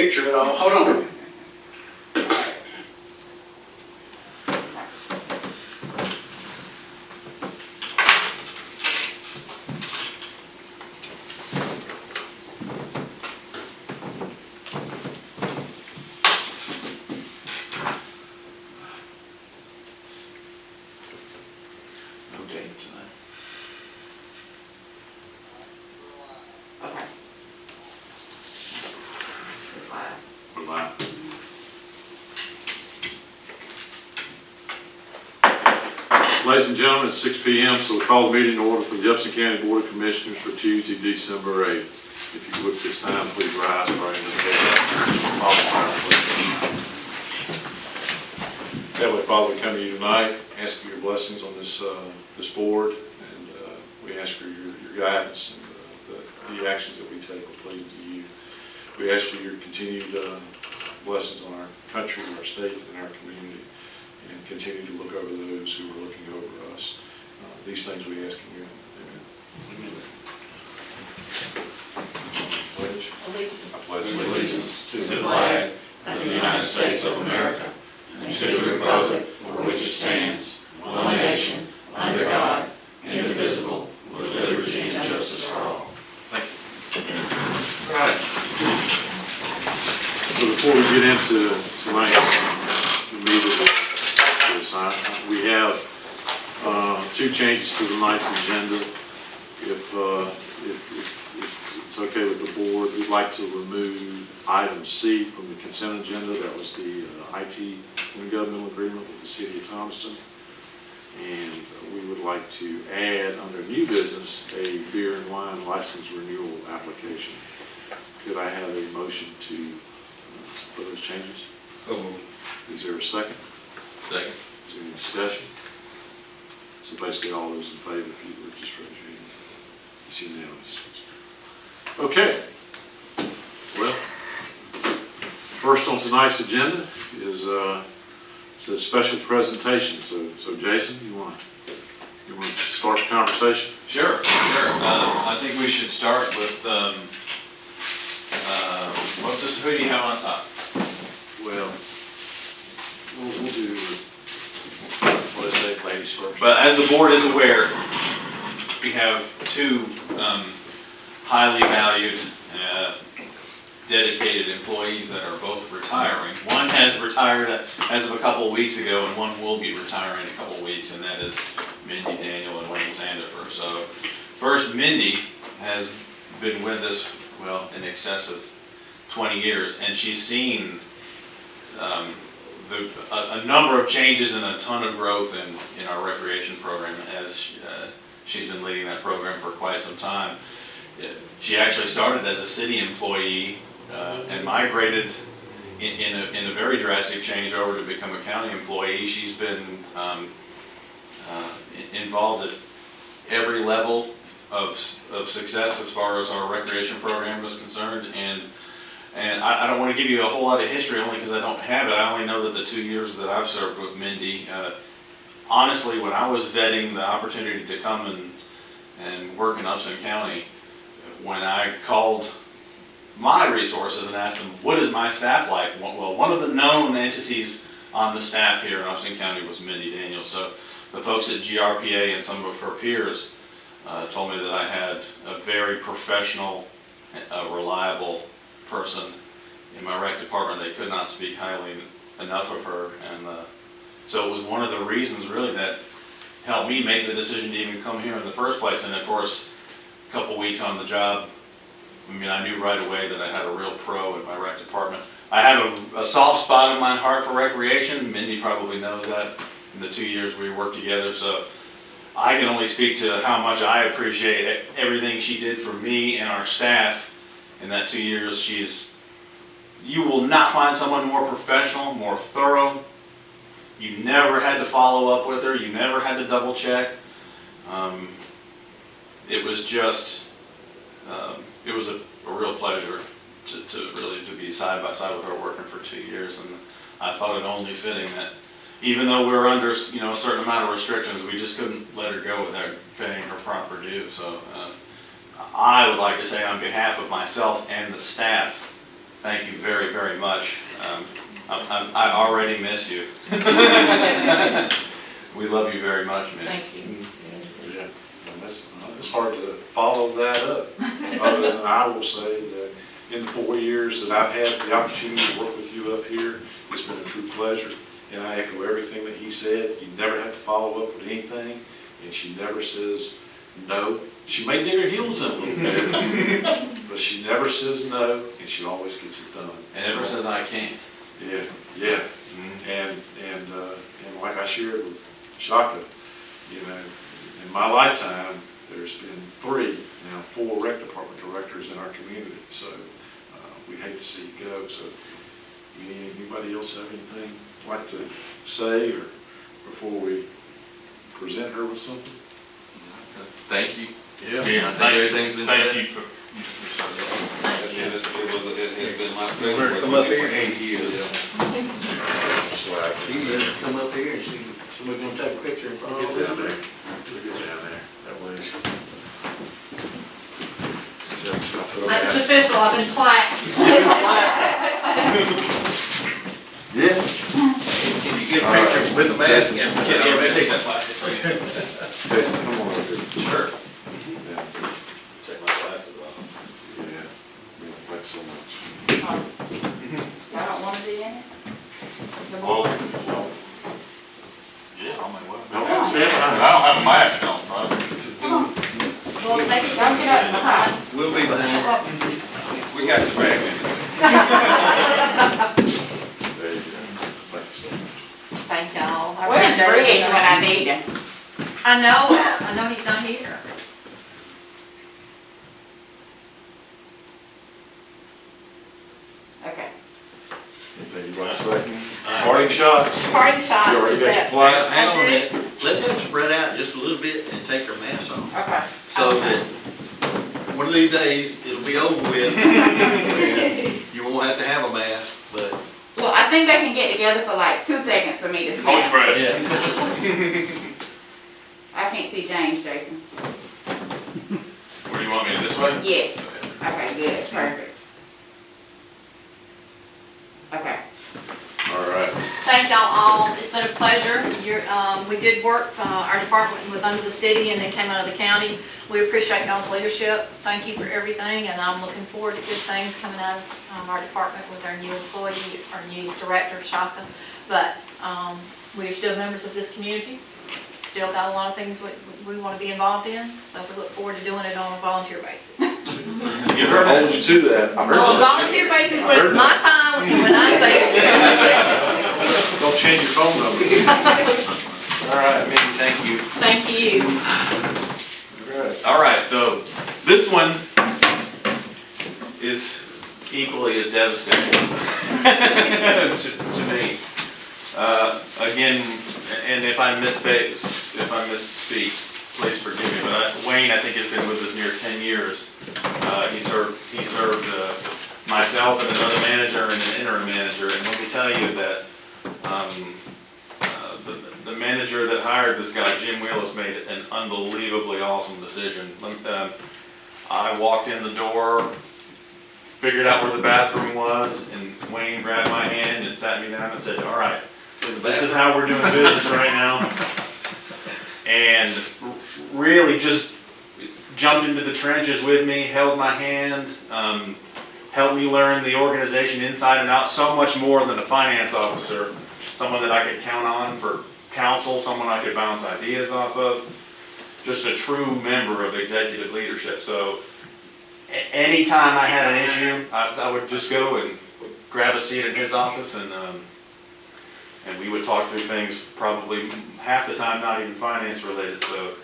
picture at all. Hold on. No date tonight. Okay. We're live. Ladies and gentlemen, it's 6 p.m., so we call the meeting to order for the Upson County Board of Commissioners for Tuesday, December 8th. If you would this time, please rise for our invocation. Heavenly Father, we come to you tonight, ask for your blessings on this board, and we ask for your guidance and the actions that we take will please to you. We ask for your continued blessings on our country, our state, and our community, and continue to look over those who are looking over us. These things we ask in your name. Amen. Pledge. I pledge allegiance to the flag of the United States of America and to the republic for which it stands, one nation, under God, indivisible, with liberty and justice for all. Thank you. Right. So before we get into tonight's meeting, we have two changes to tonight's agenda. If it's okay with the board, we'd like to remove item C from the consent agenda. That was the IT intergovernmental agreement with the City of Thomaston. And we would like to add under new business a beer and wine license renewal application. Could I have a motion to for those changes? So moved. Is there a second? Second. Is there any discussion? So basically all those in favor, if you would just raise your hand. It's unanimous. Okay. Well, first on tonight's agenda is it's a special presentation. So Jason, you want to start the conversation? Sure. I think we should start with who do you have on top? Well, we'll do. What is that, ladies first? But as the board is aware, we have two highly valued, dedicated employees that are both retiring. One has retired as of a couple of weeks ago, and one will be retiring in a couple of weeks, and that is Mindy Daniel and Wayne Sandifer. So first, Mindy has been with us, well, in excess of 20 years, and she's seen a number of changes and a ton of growth in our recreation program as she's been leading that program for quite some time. She actually started as a city employee and migrated in a very drastic change over to become a county employee. She's been involved at every level of success as far as our recreation program is concerned, and I don't want to give you a whole lot of history only because I don't have it. I only know that the 2 years that I've served with Mindy, honestly, when I was vetting the opportunity to come and work in Upson County, when I called my resources and asked them, what is my staff like? Well, one of the known entities on the staff here in Upson County was Mindy Daniel. So the folks at GRPA and some of her peers told me that I had a very professional, reliable person in my rec department. They could not speak highly enough of her, and so it was one of the reasons really that helped me make the decision to even come here in the first place. And of course, a couple weeks on the job, I mean, I knew right away that I had a real pro in my rec department. I have a soft spot in my heart for recreation. Mindy probably knows that in the 2 years we worked together, so I can only speak to how much I appreciate everything she did for me and our staff in that 2 years. You will not find someone more professional, more thorough. You never had to follow up with her. You never had to double check. It was just, it was a real pleasure to be side by side with her working for 2 years. And I thought it only fitting that even though we were under, a certain amount of restrictions, we just couldn't let her go without paying her proper due. So I would like to say on behalf of myself and the staff, Thank you very, very much. I already miss you. We love you very much, man. Thank you. Yeah, and it's hard to follow that up. Other than I will say that in the 4 years that I've had the opportunity to work with you up here, it's been a true pleasure. And I echo everything that he said. You never have to follow up with anything, and she never says no. She may dig her heels in a little bit, but she never says no, and she always gets it done. And never says I can't. Yeah, yeah. And like I shared with Shaka, you know, in my lifetime, there's been 3, now 4 rec department directors in our community. So we hate to see you go. So anybody else have anything like to say or before we present her with something? Thank you. Yeah. I think everything's been said. Thank you for. It has been my pleasure. Come up here. 8 years. Swag. You better come up here and see, somebody's gonna take a picture in front of Get down this. there. Get down there. That way. It's official, I've been plaqued. Yeah. Can you get a picture with the mask? Jason. Yeah, maybe take that plastic. Jason, come on over here. Sure. Yeah. Take my glasses off. Yeah. Thanks so much. I don't want to be in it. Oh, Yeah, I mean, what? no, stand behind I us. don't have a mask on, right? Well, maybe don't get up behind. We'll be behind. We got your back. There you go. Thanks so much. Thank y'all. I Where's appreciate Bridge it. when I need him? I know he's not here. Okay. Anything you want to say? Parting shots. Party shots You already is got your that. plan? Hang on a minute, let them spread out just a little bit and take their masks off. Okay. So that one of these days, it'll be over with. You won't have to have a mask, but. Well, I think they can get together for like 2 seconds for me to Hold your stand. breath. Yeah. I can't see James, Jason. Where do you want me, this way? Yes. Okay, good, perfect. Okay. All right. Thank y'all all. It's been a pleasure. We did work, our department was under the city and then came out of the county. We appreciate y'all's leadership. Thank you for everything, and I'm looking forward to good things coming out of our department with our new employee, our new director, Shaka. But we are still members of this community. Still got a lot of things we want to be involved in, so we look forward to doing it on a volunteer basis. You heard I'll that? hold you to that. I heard On a that. volunteer basis, but it's my time, and when I say it. Don't change your phone number. All right, Mindy, thank you. Thank you. All right. All right, so this one is equally as devastating to me. Again, and if I misspeak, please forgive me. But Wayne, I think, has been with us near 10 years. He served myself and another manager and an interim manager. And let me tell you that the manager that hired this guy, Jim Wheelis, made an unbelievably awesome decision. I walked in the door, figured out where the bathroom was, and Wayne grabbed my hand and sat me down and said, "All right, this is how we're doing business right now." And really just jumped into the trenches with me, held my hand, helped me learn the organization inside and out, so much more than a finance officer, someone that I could count on for counsel, someone I could bounce ideas off of, just a true member of executive leadership. So anytime I had an issue, I would just go and grab a seat in his office, and we would talk through things, probably half the time not even finance related. So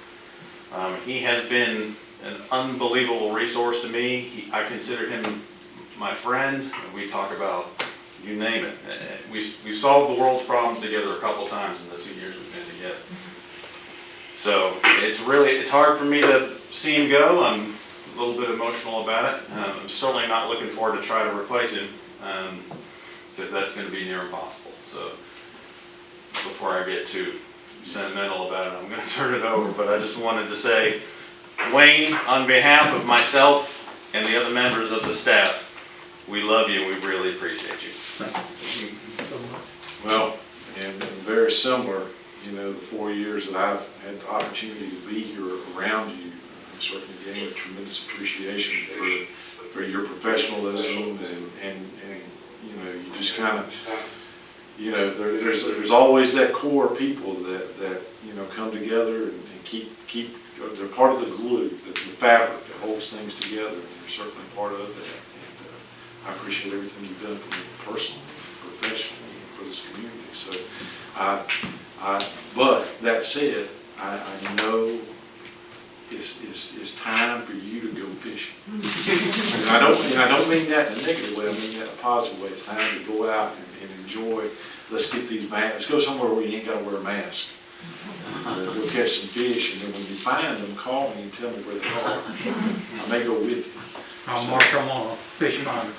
he has been an unbelievable resource to me. I consider him my friend. We talk about, you name it. We solved the world's problems together a couple times in the 2 years we've been together. So it's hard for me to see him go. I'm a little bit emotional about it. I'm certainly not looking forward to try to replace him, because that's going to be near impossible. So before I get too sentimental about it, I'm going to turn it over. But I just wanted to say, Wayne, on behalf of myself and the other members of the staff, we love you and we really appreciate you. Well, and very similar, you know, the 4 years that I've had the opportunity to be here around you, I've certainly gained a tremendous appreciation for your professionalism and you know, you just kind of, you know, there's always that core of people that you know, come together and keep they're part of the glue, the fabric that holds things together, and you're certainly part of that. And I appreciate everything you've done for me personally, professionally, and for this community. So, but that said, I know it's time for you to go fishing. And I don't mean that in a negative way. I mean that in a positive way. It's time to go out and enjoy. Let's get these masks. Let's go somewhere where you ain't got to wear a mask. Go catch some fish, and then when you find them, call me and tell me where they are. I may go with you. I'll mark them on a fish finder.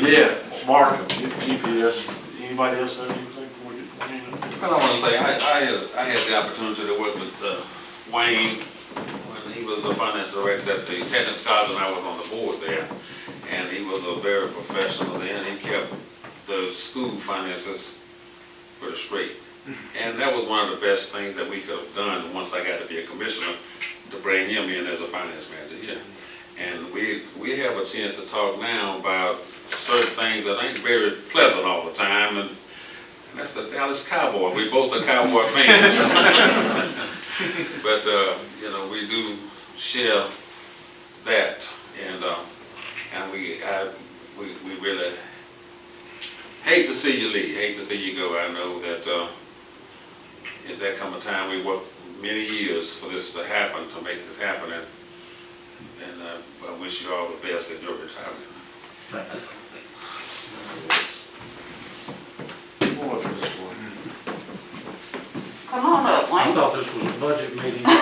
Yeah, mark them. GPS. Anybody else have anything before we get going? Well, I want to say, I had the opportunity to work with Wayne when he was a finance director at the Technical College, and I was on the board there. And he was a very professional then. He kept the school finances pretty straight. And that was one of the best things that we could have done once I got to be a commissioner, to bring him in as a finance manager here. And we have a chance to talk now about certain things that ain't very pleasant all the time, and that's the Dallas Cowboy. We both are Cowboy fans. But, you know, we do share that, and we really hate to see you leave, hate to see you go. I know that if there come a time, we worked many years for this to happen, to make this happen, and I wish you all the best in your retirement. Thank you. Come on up for this one. Come on up, I Wayne. thought this was a budget meeting. I'm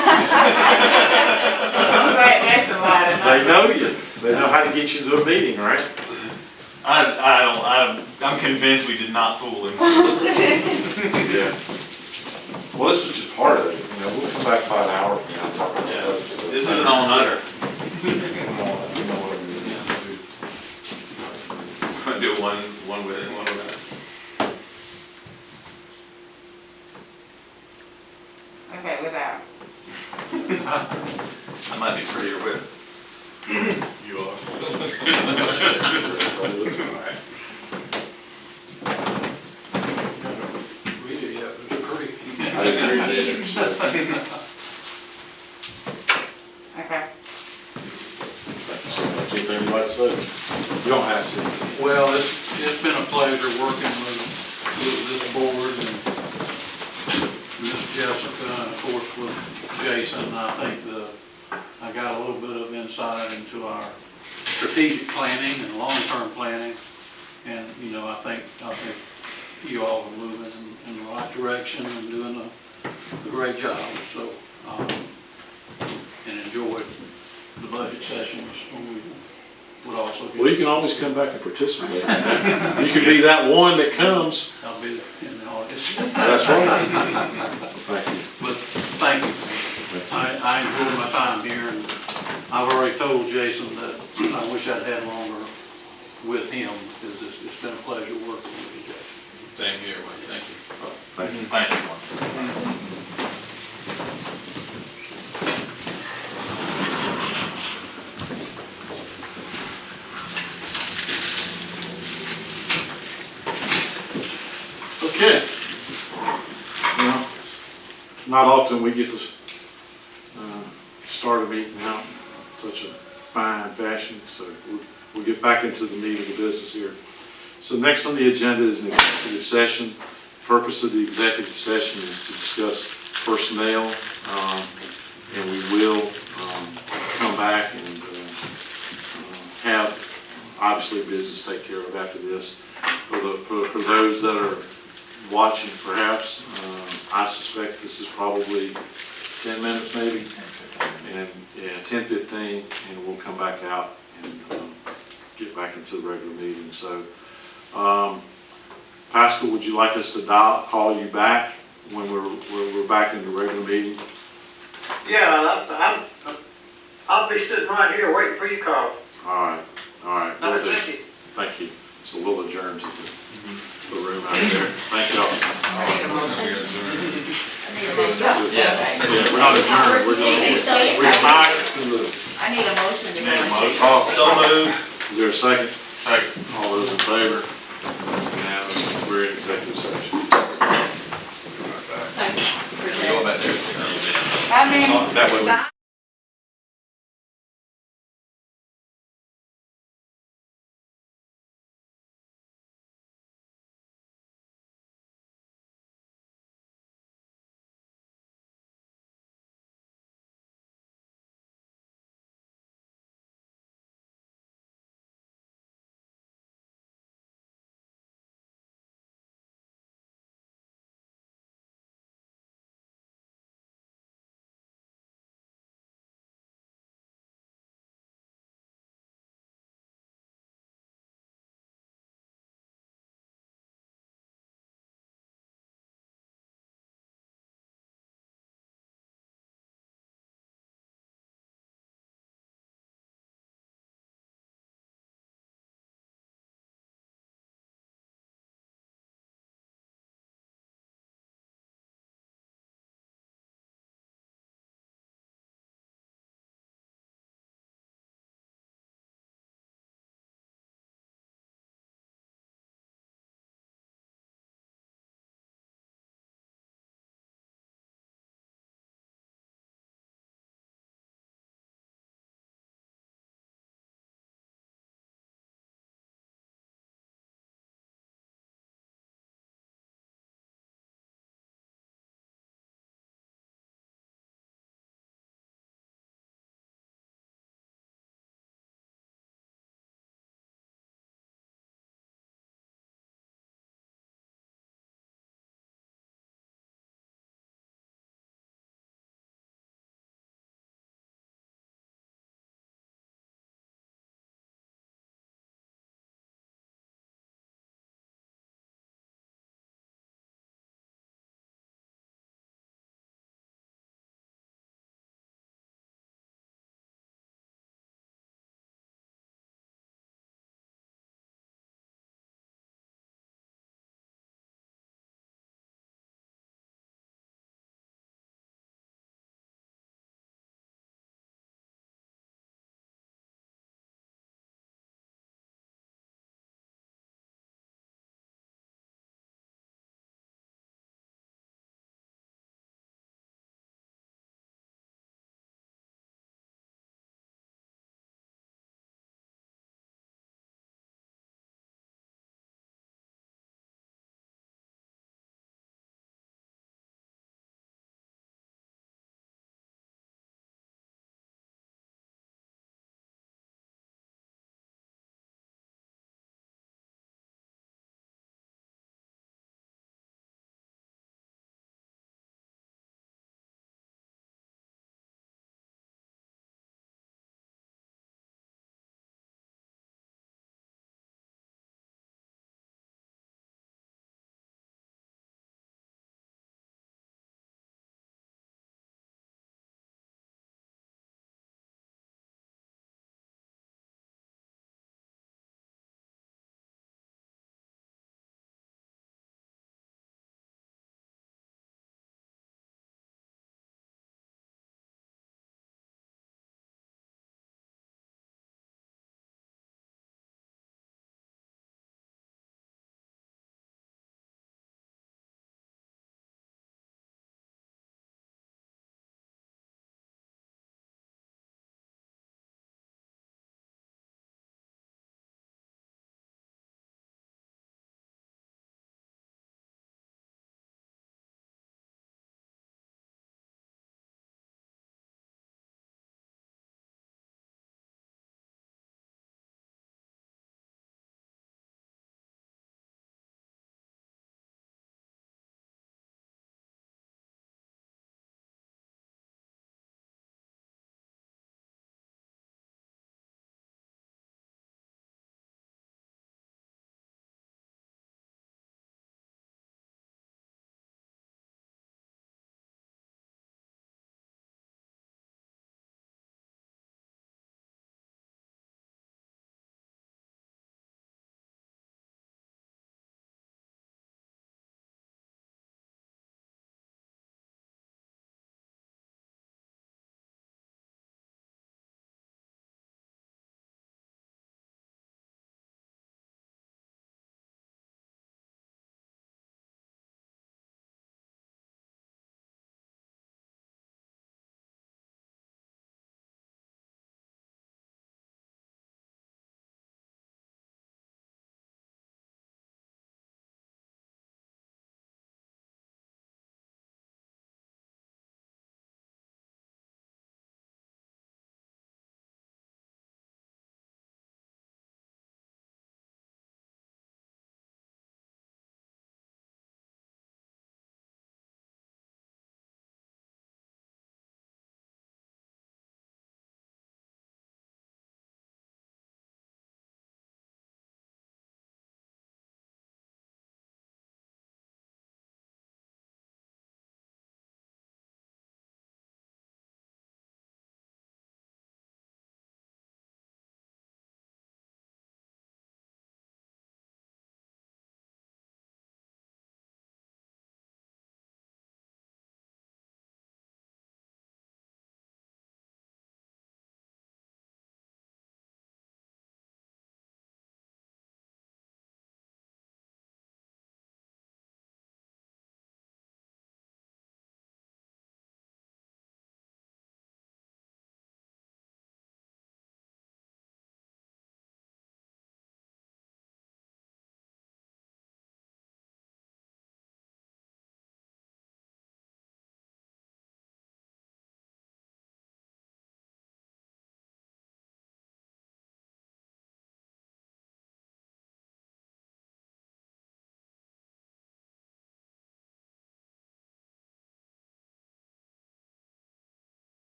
glad that's somebody. They know you. They know how to get you to a meeting, right? I'm convinced we did not fool him. Yeah. Well, this was just part of it. You know, we'll come back about an hour from now and talk about Yeah. other stuff. This is an all-nighter. Come on, you know what I mean. Do one with it and one without it. Okay, without. I might be prettier with it. You are. Read it yet, but it's pretty. I didn't read it, so. Okay. Anything you'd like to say? You don't have to. Well, it's been a pleasure working with this board and Miss Jessica, and of course with Jason. I think I got a little bit of insight into our strategic planning and long-term planning. And, you know, I think you all are moving in the right direction and doing a great job. So, and enjoyed the budget sessions when we would also get. Well, you can always come back and participate. You can be that one that comes. I'll be in the audience. That's right. Thank you. But thank you. I enjoyed my time here, and I've already told Jason that I wish I'd had longer with him, because it's been a pleasure working with you, Jason. Same here, Wayne. Thank you. Thank you. Thank you. Okay. Well, not often we get to start a meeting out in such a fine fashion, so we'll get back into the meat of the business here. So next on the agenda is an executive session. The purpose of the executive session is to discuss personnel, and we will come back and have, obviously, business take care of after this. For those that are watching, perhaps, I suspect this is probably 10 minutes maybe, and 10, 15, and we'll come back out and get back into the regular meeting. So, Pascal, would you like us to call you back when we're back in the regular meeting? Yeah, I'll be sitting right here waiting for you to call. All right, All right, will do. thank you. Thank you. So we'll adjourn to the room out there. Thank you all. I need a motion. Yeah, we're not adjourned, we're just, we're retired to the, I need a motion to go. Need a into- motion? oh, So moved. is there a second? Second. All those in favor? Unanimous, we're in executive session. Thank you. Go back there. I mean. That way we.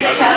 Say hi.